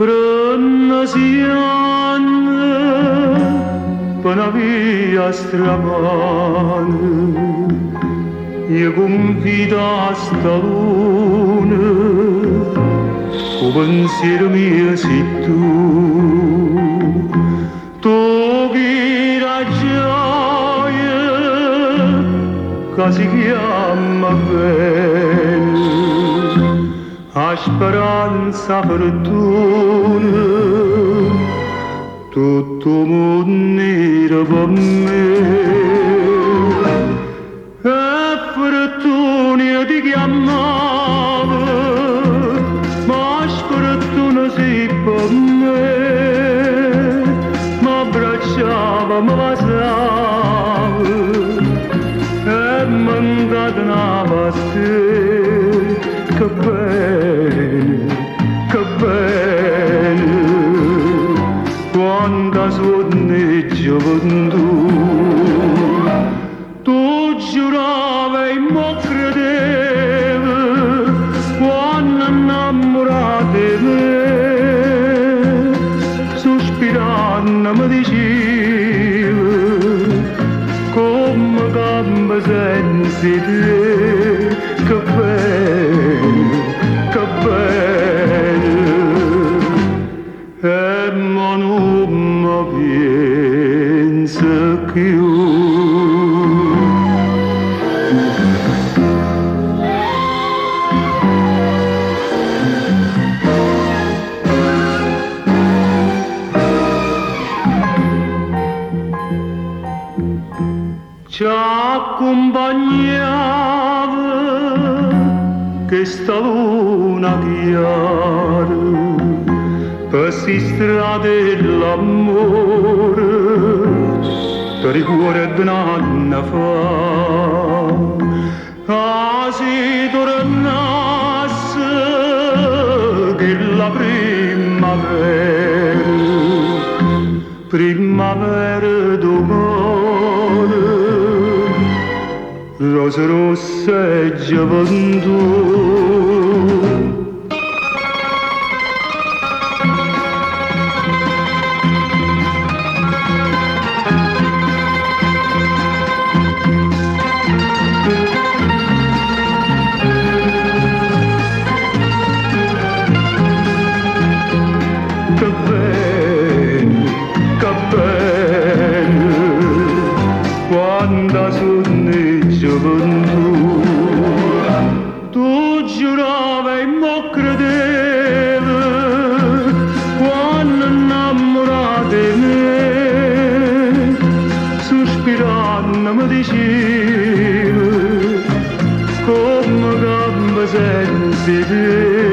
Pronosiană până via stramană, e cum vida sta lună, cu pensiero mio sei tu. Tu gira gioia, che si chiama bene, a speranza fortuna, tutto mondo era per me. E fortuna ti chiamava, ma sfortuna sei per me. M'abbracciava, mi basava e m'incatenava a te. Che bene, che bene, quanta sonne gioventù. Tu giuravi e mo credevi, quando innamorata di me, sospirando mi dicevi, come gambe senza te. Che bene, che bene, e ma non mi pensa più. Ci accompagnava questa luna chiara per si strade dell'amore, per il cuore di un anno fa. Ah, si tornasse che la primavera d'amore, rose rosse e gioventù. Che bene, che bene, quanta sonne gioventù. Tu giuravi e mo credevi, quando innamorata di me, sospirando mi dicevi, come gambe senza te.